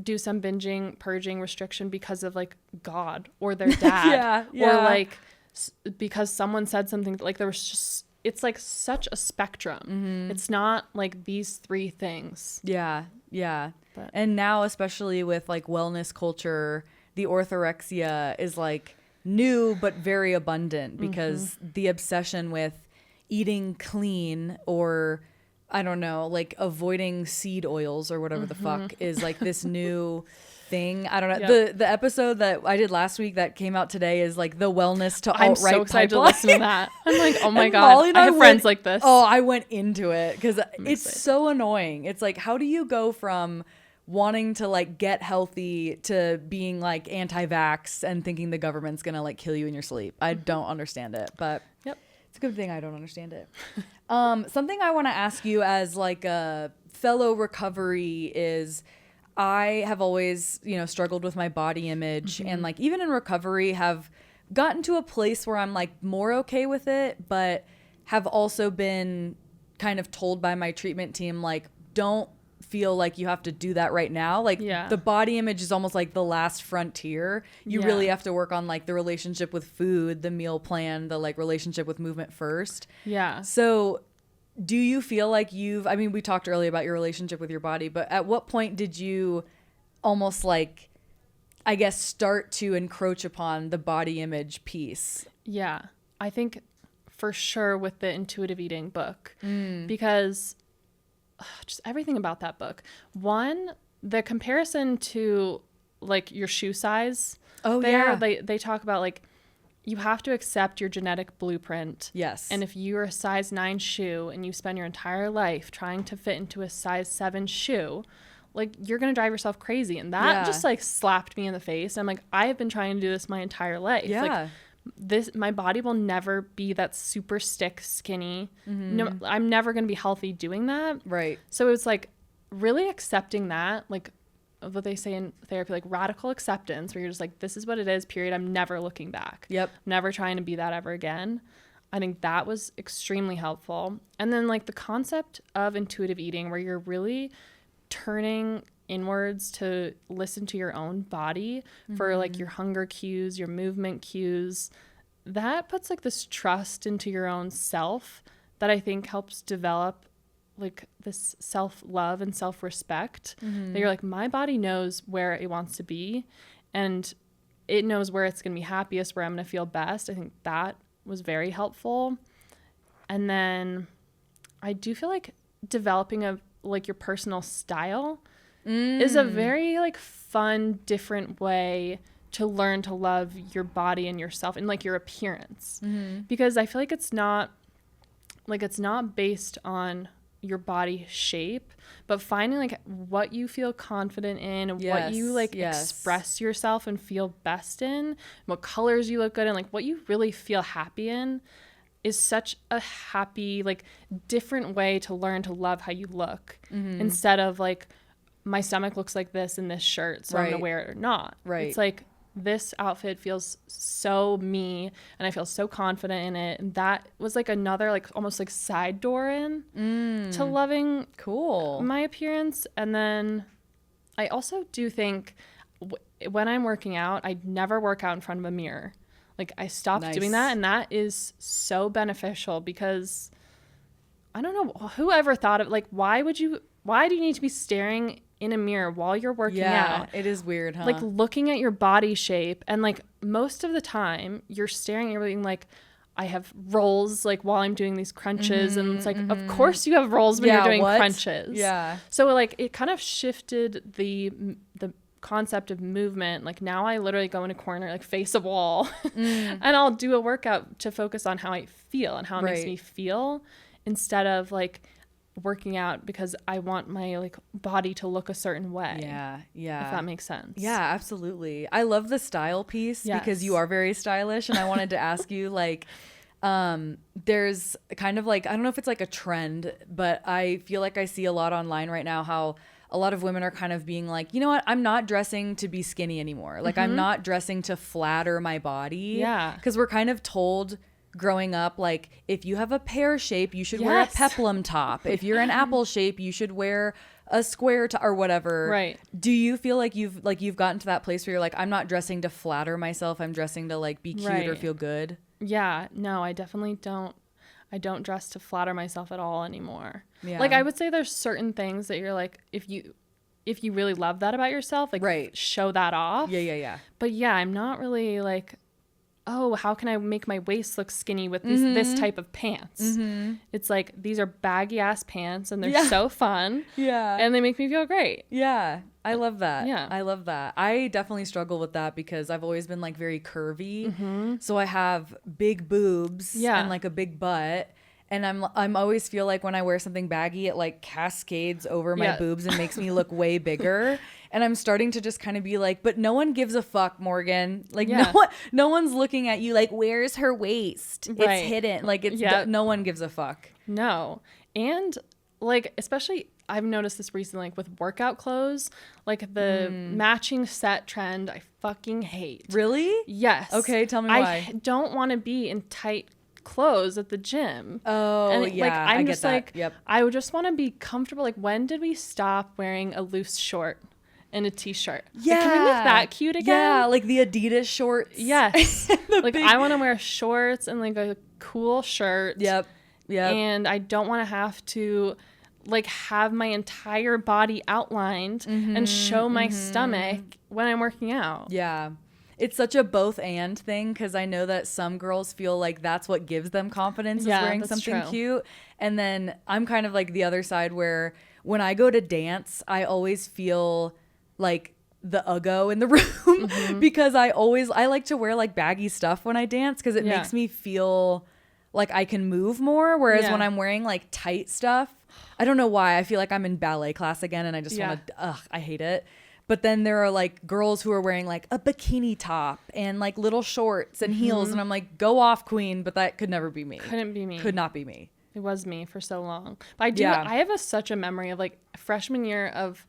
do some binging, purging, restriction because of like God or their dad. Or like because someone said something. Like there was just, it's like such a spectrum. It's not like these three things. Yeah. And now, especially with like wellness culture, the orthorexia is like new but very abundant because the obsession with eating clean, or I don't know, like avoiding seed oils or whatever the fuck is like this new thing. I don't know. Yep. The episode that I did last week that came out today is like the wellness to alt-right pipeline. I'm so excited to listen to that. I'm like, oh my God, I have friends like this. Oh, I went into it because it's so annoying. It's like, how do you go from wanting to like get healthy to being like anti-vax and thinking the government's gonna like kill you in your sleep? I don't understand it, but it's a good thing I don't understand it. Something I want to ask you as like a fellow recovery is, I have always, struggled with my body image and like even in recovery have gotten to a place where I'm like more okay with it, but have also been kind of told by my treatment team, like, don't feel like you have to do that right now. Like the body image is almost like the last frontier. You really have to work on like the relationship with food, the meal plan, the like relationship with movement first. Yeah. So do you feel like we talked earlier about your relationship with your body, but at what point did you almost like, I guess, start to encroach upon the body image piece? Yeah, I think for sure with the intuitive eating book, because just everything about that book. One, the comparison to like your shoe size. Oh, they talk about like, you have to accept your genetic blueprint. Yes. And if you're a size 9 shoe and you spend your entire life trying to fit into a size 7 shoe, like you're going to drive yourself crazy. And that just like slapped me in the face. I'm like, I have been trying to do this my entire life. Yeah. Like my body will never be that super stick skinny. No, I'm never going to be healthy doing that. Right. So it's like really accepting that, like what they say in therapy, like radical acceptance, where you're just like, this is what it is, period. I'm never looking back. Yep. Never trying to be that ever again. I think that was extremely helpful. And then like the concept of intuitive eating, where you're really turning inwards to listen to your own body for like your hunger cues, your movement cues, that puts like this trust into your own self that I think helps develop like this self-love and self-respect, that you're like, my body knows where it wants to be and it knows where it's going to be happiest, where I'm going to feel best. I think that was very helpful. And then I do feel like developing your personal style is a very like fun, different way to learn to love your body and yourself and like your appearance, because I feel like it's not based on your body shape, but finding like what you feel confident in, what you like express yourself and feel best in, what colors you look good in, like what you really feel happy in, is such a happy, like different way to learn to love how you look, instead of like, my stomach looks like this in this shirt, so I'm gonna wear it or not. Right. It's like, this outfit feels so me and I feel so confident in it. And that was like another like almost like side door in to loving my appearance. And then I also do think when I'm working out, I never work out in front of a mirror. Like I stopped doing that, and that is so beneficial, because I don't know, whoever thought of like, why do you need to be staring in a mirror while you're working out? It is weird, huh? Like looking at your body shape, and like most of the time you're staring, you're being like, I have rolls like while I'm doing these crunches, and it's like, of course you have rolls when you're doing crunches. Yeah. So like it kind of shifted the concept of movement. Like now I literally go in a corner, like face a wall, and I'll do a workout to focus on how I feel and how it makes me feel, instead of like working out because I want my like body to look a certain way. Yeah. If that makes sense. Yeah, absolutely. I love the style piece because you are very stylish, and I wanted to ask you like, there's kind of like, I don't know if it's like a trend, but I feel like I see a lot online right now how a lot of women are kind of being like, you know what, I'm not dressing to be skinny anymore. Like I'm not dressing to flatter my body. Yeah. Because we're kind of told growing up, like, if you have a pear shape, you should wear a peplum top. If you're an apple shape, you should wear a square top or whatever. Right. Do you feel like you've gotten to that place where you're like, I'm not dressing to flatter myself, I'm dressing to like be cute or feel good? Yeah. No, I definitely don't. I don't dress to flatter myself at all anymore. Yeah. Like I would say there's certain things that you're like, if you really love that about yourself, like show that off. Yeah. But yeah, I'm not really like, oh, how can I make my waist look skinny with this type of pants? It's like, these are baggy ass pants and they're so fun. Yeah. And they make me feel great. Yeah. I love that. Yeah. I love that. I definitely struggle with that because I've always been like very curvy. So I have big boobs and like a big butt. And I'm always feel like when I wear something baggy, it like cascades over my boobs and makes me look way bigger. And I'm starting to just kind of be like, but no one gives a fuck, Morgan. Like no one's looking at you like, where's her waist? It's hidden. Like it's no one gives a fuck. No. And like, especially I've noticed this recently, like with workout clothes, like the matching set trend, I fucking hate. Really? Yes. Okay, tell me why. I don't want to be in tight clothes at the gym. Oh, and yeah. Like, I'm just get like, that. I would just want to be comfortable. Like, when did we stop wearing a loose short and a t-shirt? Yeah. Like, can we make that cute again? Yeah, like the Adidas shorts. Yes. Like, I want to wear shorts and like a cool shirt. Yep. And I don't want to have to like have my entire body outlined and show my stomach when I'm working out. Yeah. It's such a both and thing because I know that some girls feel like that's what gives them confidence is wearing something cute. And then I'm kind of like the other side where when I go to dance, I always feel like the uggo in the room because I like to wear like baggy stuff when I dance because it makes me feel like I can move more. Whereas when I'm wearing like tight stuff, I don't know why. I feel like I'm in ballet class again and I just want to, I hate it. But then there are like girls who are wearing like a bikini top and like little shorts and heels. And I'm like, go off, queen. But that could never be me. Couldn't be me. Could not be me. It was me for so long. But I have such a memory of like freshman year of,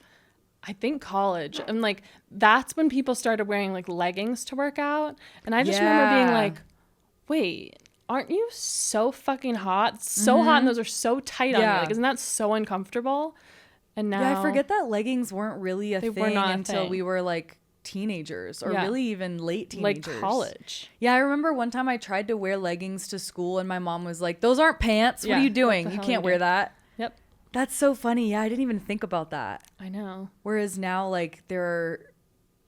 I think, college. And like, that's when people started wearing like leggings to work out. And I just remember being like, wait, aren't you so fucking hot? So hot and those are so tight on you. Like, isn't that so uncomfortable? And now I forget that leggings weren't really a thing until thing. we were like teenagers or really even late teenagers. Like college. Yeah, I remember one time I tried to wear leggings to school and my mom was like, those aren't pants. What are you doing? You can't wear that. Yep. That's so funny. Yeah, I didn't even think about that. I know. Whereas now like there are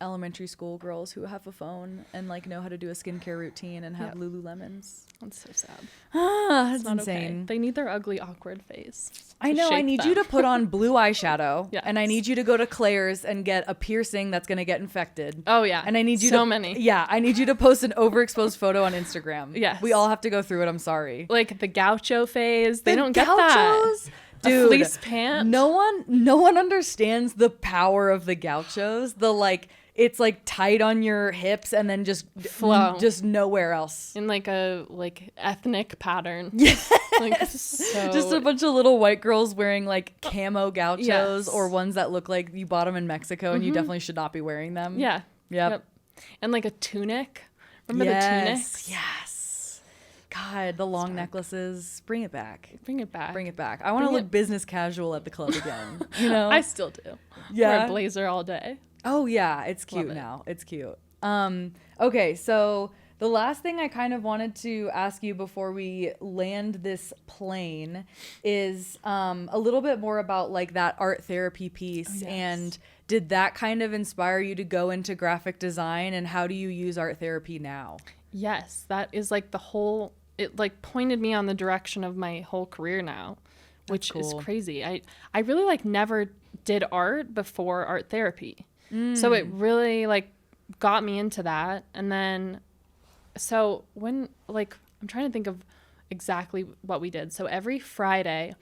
elementary school girls who have a phone and like know how to do a skincare routine and have Lululemons. That's so sad. That's not insane. Okay. They need their ugly, awkward face. I know. I need you to put on blue eyeshadow. Yes. And I need you to go to Claire's and get a piercing that's going to get infected. Oh, yeah. And I need you so many. Yeah. I need you to post an overexposed photo on Instagram. Yes. We all have to go through it. I'm sorry. Like the gaucho phase. They don't get that. Dude, a fleece pant. No one understands the power of the gauchos. The like, it's like tight on your hips and then just flow, just nowhere else in like a ethnic pattern. Yes. Like, just a bunch of little white girls wearing like camo gauchos or ones that look like you bought them in Mexico and you definitely should not be wearing them. Yep. And like a tunic. Remember the tunics? Yes. God, the long necklaces. Bring it back. Bring it back. I want to look business casual at the club again. You know? I still do. Yeah. Wear a blazer all day. Oh yeah, it's cute now. It's cute. Okay, so the last thing I kind of wanted to ask you before we land this plane is a little bit more about like that art therapy piece. And did that kind of inspire you to go into graphic design and how do you use art therapy now? Yes, that is like the whole it like pointed me on the direction of my whole career now, which is crazy. I really like never did art before art therapy. So it really like got me into that. And then, so when like, I'm trying to think of exactly what we did. So every Friday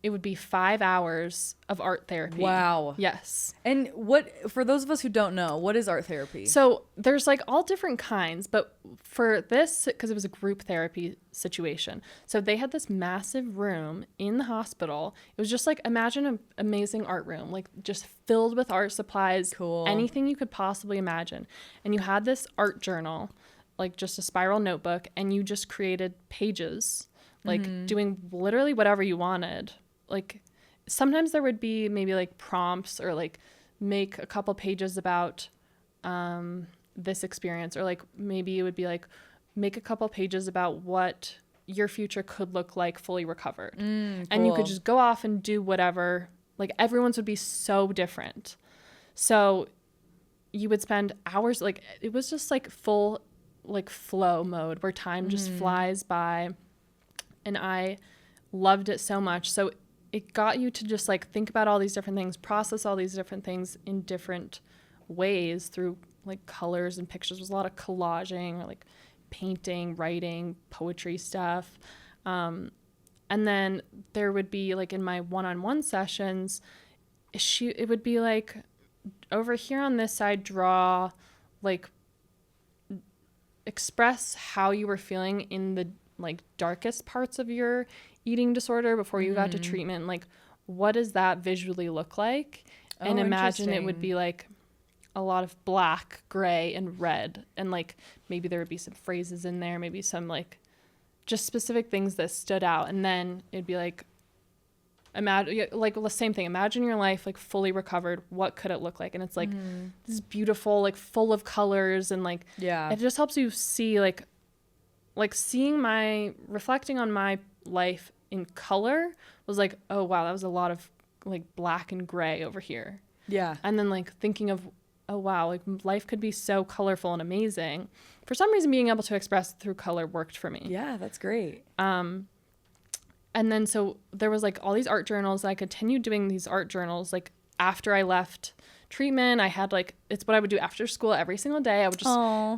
it would be 5 hours of art therapy. Wow. Yes. And what, for those of us who don't know, what is art therapy? So there's like all different kinds, but for this, because it was a group therapy situation, so they had this massive room in the hospital. It was just like, imagine an amazing art room, like just filled with art supplies, anything you could possibly imagine. And you had this art journal, like just a spiral notebook, and you just created pages, like doing literally whatever you wanted. Like sometimes there would be maybe like prompts or like make a couple pages about this experience, or like maybe it would be like make a couple pages about what your future could look like fully recovered. And you could just go off and do whatever. Like everyone's would be so different. So you would spend hours, like it was just like full like flow mode where time just flies by. And I loved it so much. So it got you to just like think about all these different things, process all these different things in different ways through like colors and pictures. There was a lot of collaging or like painting, writing, poetry stuff. And then there would be like in my one-on-one sessions, it would be like over here on this side, draw, like express how you were feeling in the like darkest parts of your eating disorder before you got to treatment. Like, what does that visually look like? And imagine it would be like a lot of black, gray, and red. And like maybe there would be some phrases in there, maybe some like just specific things that stood out. And then it'd be like, imagine like the same thing. Imagine your life like fully recovered. What could it look like? And it's like this beautiful, like full of colors, and like it just helps you see like reflecting on my life in color was like, oh wow, that was a lot of like black and gray over here. Yeah. And then like thinking of, oh wow, like life could be so colorful and amazing. For some reason, being able to express through color worked for me. Yeah, that's great. And then so there was like all these art journals. I continued doing these art journals like after I left treatment. I had like, it's what I would do after school every single day. I would just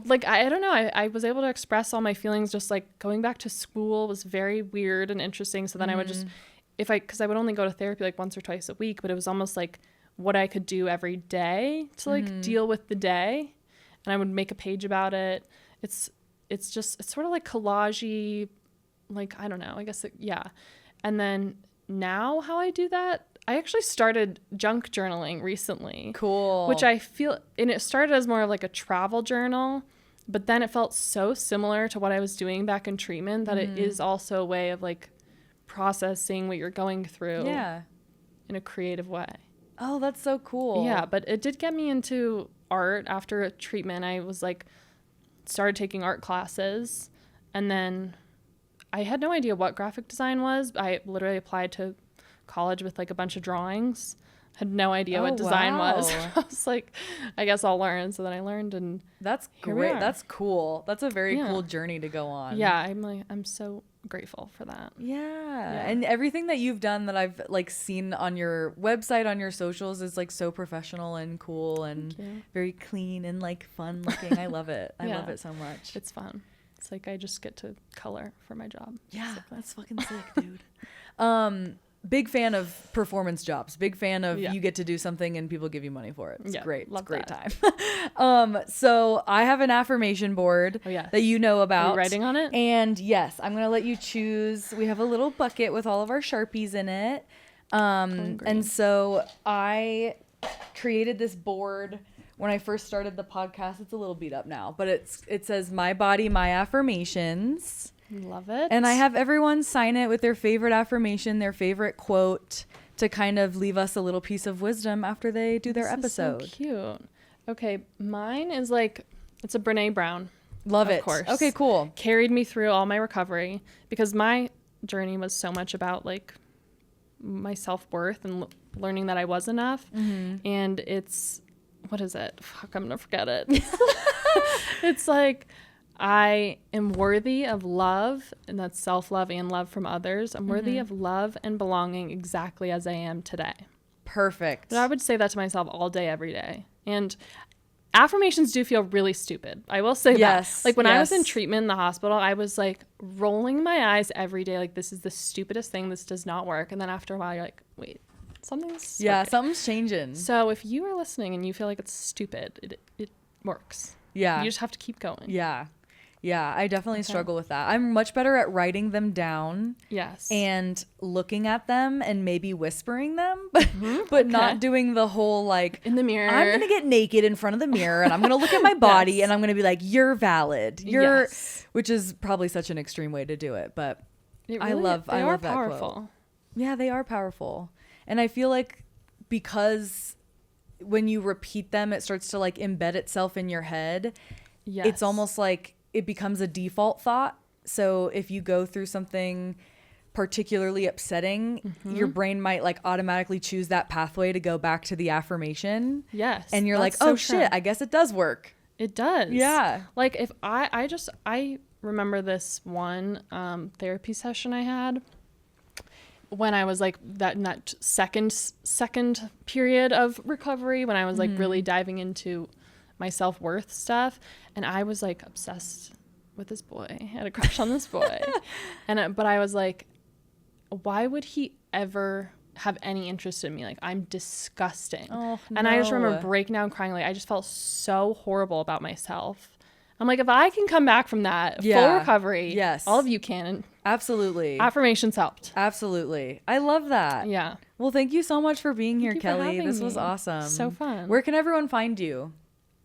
like, I don't know. I was able to express all my feelings. Just like going back to school was very weird and interesting. So then I would just, cause I would only go to therapy like once or twice a week, but it was almost like what I could do every day to like deal with the day. And I would make a page about it. It's sort of like collage-y, like, I don't know, I guess, yeah. And then now how I do that, I actually started junk journaling recently. Cool. Which I feel, and it started as more of like a travel journal, but then it felt so similar to what I was doing back in treatment that it is also a way of like processing what you're going through in a creative way. Oh, that's so cool. Yeah, but it did get me into art after treatment. I was like, started taking art classes, and then I had no idea what graphic design was. I literally applied to college with like a bunch of drawings. Had no idea what design was. I was like, I guess I'll learn. So then I learned, and that's great. That's cool. That's a very cool journey to go on. Yeah, I'm so grateful for that. Yeah. And everything that you've done that I've like seen on your website, on your socials, is like so professional and cool and very clean and like fun looking. I love it. I love it so much. It's fun. It's like I just get to color for my job. Yeah, that's fucking sick, dude. Big fan of performance jobs. Big fan of you get to do something and people give you money for it. It's great. It's a great time. So I have an affirmation board that you know about. Are you writing on it? And yes, I'm going to let you choose. We have a little bucket with all of our Sharpies in it. And so I created this board when I first started the podcast. It's a little beat up now, but it says My Body, My Affirmations. Love it. And I have everyone sign it with their favorite affirmation, their favorite quote, to kind of leave us a little piece of wisdom after they do their episode. This is so cute. Okay, mine is like, it's a Brene Brown. Love it. Of course. Okay, cool. Carried me through all my recovery because my journey was so much about like my self-worth and learning that I was enough. And it's, what is it? Fuck, I'm gonna forget it. It's like, I am worthy of love, and that's self-love and love from others. I'm worthy of love and belonging exactly as I am today. Perfect. But I would say that to myself all day, every day. And affirmations do feel really stupid. I will say that. Like when I was in treatment in the hospital, I was like rolling my eyes every day. Like, this is the stupidest thing. This does not work. And then after a while, you're like, wait, something's working. Something's changing. So if you are listening and you feel like it's stupid, it works. Yeah. You just have to keep going. Yeah. Yeah, I definitely struggle with that. I'm much better at writing them down. Yes. And looking at them and maybe whispering them, but not doing the whole like in the mirror. I'm going to get naked in front of the mirror and I'm going to look at my body and I'm going to be like, you're valid. Which is probably such an extreme way to do it, but I love that powerful. quote. Yeah, they are powerful. And I feel like because when you repeat them, it starts to like embed itself in your head. Yes. It's almost like it becomes a default thought. So if you go through something particularly upsetting, your brain might like automatically choose that pathway to go back to the affirmation. Yes. And you're like, oh shit, I guess it does work. It does. Yeah. Like if I remember this one therapy session I had when I was like that second period of recovery, when I was like really diving into my self-worth stuff, and I was like obsessed with this boy. I had a crush on this boy. But I was like, why would he ever have any interest in me? Like, I'm disgusting. And I just remember breaking down crying. Like, I just felt so horrible about myself. I'm like, if I can come back from that full recovery, all of you can. Absolutely. Affirmations helped. Absolutely. I love that. Yeah. Well, thank you so much for being here, Thank you Kelley. for having This was me. awesome. So fun. Where can everyone find you?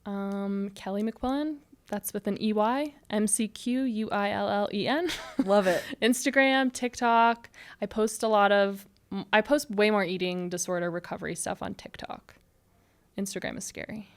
Kelley McQuillen. That's with an EY. MCQUILLEN. Love it. Instagram, TikTok. I post way more eating disorder recovery stuff on TikTok. Instagram is scary.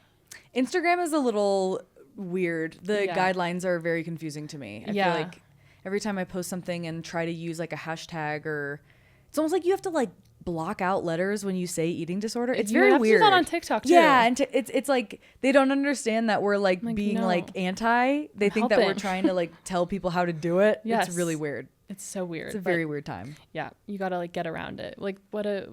Instagram is a little weird. The guidelines are very confusing to me. I feel like every time I post something and try to use like a hashtag, or it's almost like you have to like block out letters when you say eating disorder. It's very weird. To do that on TikTok too. Yeah, and it's like they don't understand that we're like being like anti. They think that we're trying to like tell people how to do it. Yes. It's really weird. It's so weird. It's a very weird time. Yeah, you gotta like get around it. Like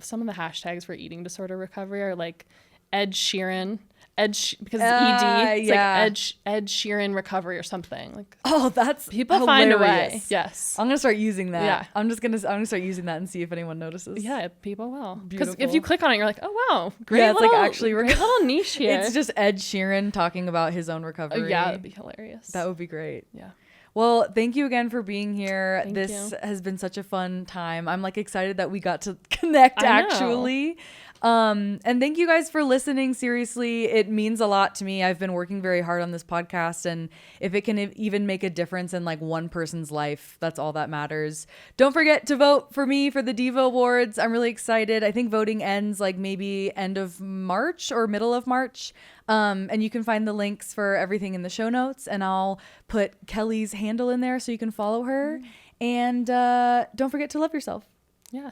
some of the hashtags for eating disorder recovery are like Ed Sheeran. Because it's ED. It's like Ed Sheeran recovery or something. Like, that's people hilarious. find a way. Yes. I'm gonna start using that. Yeah. I'm gonna start using that and see if anyone notices. Yeah, people will. Because if you click on it, you're like, oh wow, great it's little, like actually great little niche here. It's just Ed Sheeran talking about his own recovery. Yeah, that'd be hilarious. That would be great. Yeah. Well, thank you again for being here. Thank you. has been such a fun time. I'm like excited that we got to connect actually. And thank you guys for listening. Seriously, it means a lot to me. I've been working very hard on this podcast, and if it can even make a difference in like one person's life, that's all that matters. Don't forget to vote for me for the Diva Awards. I'm really excited. I think voting ends like maybe end of March or middle of March. And you can find the links for everything in the show notes, and I'll put Kelley's handle in there so you can follow her. And don't forget to love yourself.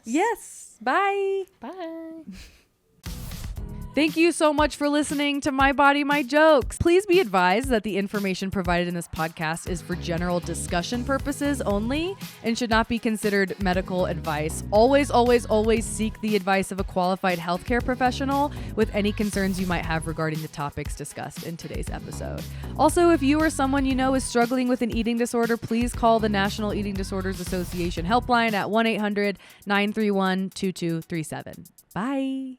Yes. Bye. Bye. Thank you so much for listening to My Body, My Jokes. Please be advised that the information provided in this podcast is for general discussion purposes only and should not be considered medical advice. Always, always, always seek the advice of a qualified healthcare professional with any concerns you might have regarding the topics discussed in today's episode. Also, if you or someone you know is struggling with an eating disorder, please call the National Eating Disorders Association helpline at 1-800-931-2237. Bye.